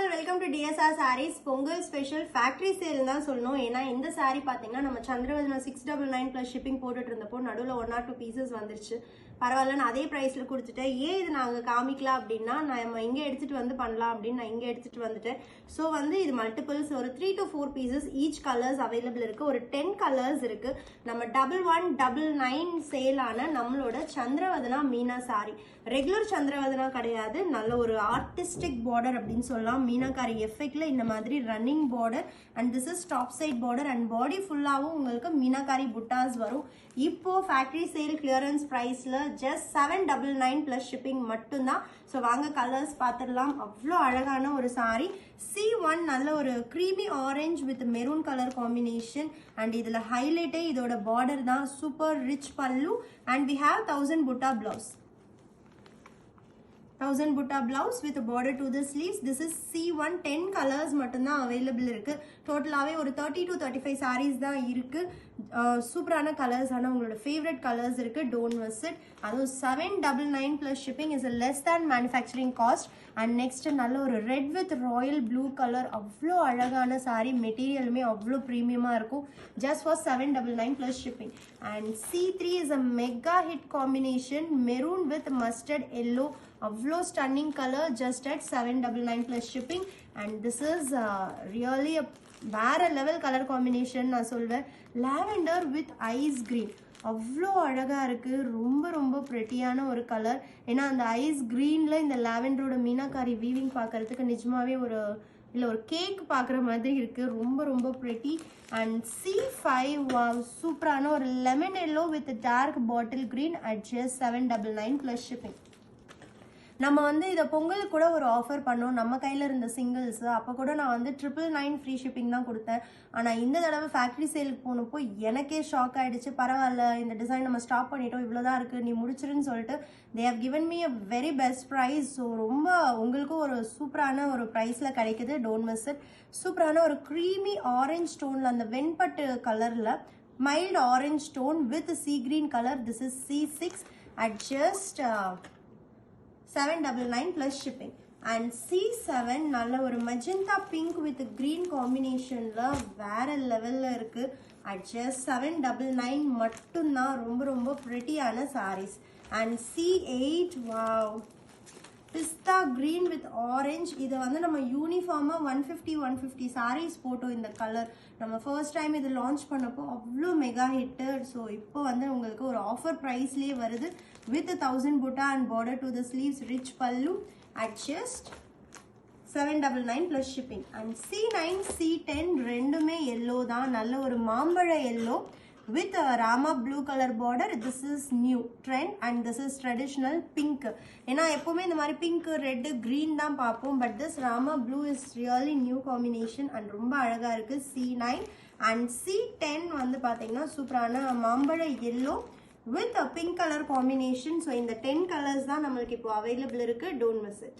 all, welcome to DSR Sarees. Pongal special factory sale தான் சொல்லணும். ஏன்னா இந்த saree பாத்தீங்கன்னா நம்ம சந்திரவதனா 699 plus shipping போட்டுட்டு இருந்தப்போ நடுவுல 1 or 2 pieces வந்துருச்சு. பரவாயில்ல, நான் அதே பிரைஸ்ல கொடுத்துட்டேன். ஏன் இது நாங்க காமிக்கலாம் அப்படின்னா நம்ம இங்க எடுத்துட்டு வந்து பண்ணலாம் அப்படின்னு நான் இங்க எடுத்துட்டு வந்துட்டேன். ஸோ வந்து இது மல்டிபிள்ஸ் ஒரு 3 to 4 pieces each colors available இருக்கு. ஒரு 10 colors இருக்கு. நம்ம 1199 சேல் ஆன நம்மளோட சந்திரவதனா மீனா சாரி. ரெகுலர் சந்திரவதனா கிடையாது, நல்ல ஒரு ஆர்டிஸ்டிக் பார்டர் அப்படின்னு சொல்லலாம். மீனாக்காரி எஃபெக்ட்ல இந்த மாதிரி running border and this is top side border and body ஃபுல்லாவும் உங்களுக்கு மீனாக்காரி புட்டாஸ் வரும். இப்போ ஃபேக்டரி சேல் கிளியரன்ஸ் பிரைஸ்ல ஜஸ்ட் 799 பிளஸ் ஷிப்பிங் மட்டும்தான். ஸோ வாங்க கலர்ஸ் பார்த்துடலாம். அவ்வளோ அழகான ஒரு சாரி. C1 நல்ல ஒரு creamy orange with maroon colour combination and இதில் ஹைலைட்டே இதோட பார்டர் தான். Super rich pallu and we have 1000 butta blouse. 1000 butta blouse with a border to the sleeves. This is C1. 10 colors மட்டும்தான் available இருக்கு. டோட்டலாவே ஒரு 30 to 35 sarees தான் இருக்கு. சூப்பரான கலர்ஸ், ஆனால் உங்களோட ஃபேவரட் கலர்ஸ் இருக்கு. Don't miss it. அதுவும் 799 plus shipping is a less than manufacturing cost. And next நல்ல ஒரு red with Royal blue colour. அவ்வளோ அழகான சாரி, மெட்டீரியலுமே அவ்வளோ ப்ரீமியமாக இருக்கும். Just for 799 plus shipping. And C3 is a mega hit combination, maroon with mustard yellow. அவ்வளோ stunning colour, just at 799 plus shipping. And this is really வேற level colour combination நான் சொல்வேன். Lavender with ice green அவ்வளோ அழகாக இருக்குது. ரொம்ப ரொம்ப ப்ரெட்டியான ஒரு கலர். ஏன்னா அந்த ஐஸ் க்ரீனில் இந்த லாவெண்டரோட மீனாக்காரி வீவிங் பார்க்குறதுக்கு நிஜமாவே ஒரு கேக் பார்க்குற மாதிரி இருக்குது. ரொம்ப ரொம்ப ப்ரெட்டி. அண்ட் C5 சூப்பரான ஒரு lemon yellow with dark bottle green at just 799 plus shipping. நம்ம வந்து இதை பொங்கலுக்கு கூட ஒரு ஆஃபர் பண்ணோம் நம்ம கையில் இருந்த சிங்கிள்ஸ். அப்போ கூட நான் வந்து 999 ஃப்ரீ ஷிப்பிங் தான் கொடுத்தேன். ஆனால் இந்த தடவை ஃபேக்ட்ரி சேலுக்கு போனப்போ எனக்கே ஷாக் ஆகிடுச்சு. பரவாயில்ல, இந்த டிசைன் நம்ம ஸ்டாப் பண்ணிட்டோம், இவ்வளோதான் இருக்குது, நீ முடிச்சிருன்னு சொல்லிட்டு they have given me a very best price. So ரொம்ப உங்களுக்கும் ஒரு சூப்பரான ஒரு ப்ரைஸில் கிடைக்குது. Don't miss it. சூப்பரான ஒரு க்ரீமி ஆரஞ்ச் ஸ்டோனில் அந்த வெண்பட்டு கலரில் mild orange stone with sea green colour. This is C6 at just 799 plus shipping. And C7 நல்ல ஒரு மஜந்தா பிங்க் வித் கிரீன் காம்பினேஷனில் வேற லெவலில் இருக்குது. அட் ஜஸ்ட் 799 மட்டும்தான். ரொம்ப ரொம்ப ப்ரெட்டியான saris. And C8 wow pista green with orange. இதை வந்து நம்ம யூனிஃபார்மாக 150 சாரீஸ் போட்டோம். இந்த கலர் நம்ம ஃபர்ஸ்ட் டைம் இது லான்ச் பண்ணப்போ அவ்வளோ மெகா ஹிட்டு. ஸோ இப்போ வந்து உங்களுக்கு ஒரு ஆஃபர் ப்ரைஸ்லேயே வருது with 1000 butta and border to the sleeves, rich pallu at just 799 plus shipping. and C9 C10 ரெண்டுமே yellow தான். நல்ல ஒரு மாம்பழ yellow with a rama blue color border. This is new trend and this is traditional pink. ஏன்னா எப்பவுமே இந்த மாதிரி pink red green தான் பார்ப்போம். but this rama blue is really new combination and ரொம்ப அழகா இருக்கு. C9 and C10 வந்து பாத்தீங்கன்னா சூப்பரான மாம்பழ yellow with a pink color combination. So இந்த 10 colors தான் நம்மளுக்கு இப்போ available இருக்கு. Don't miss it.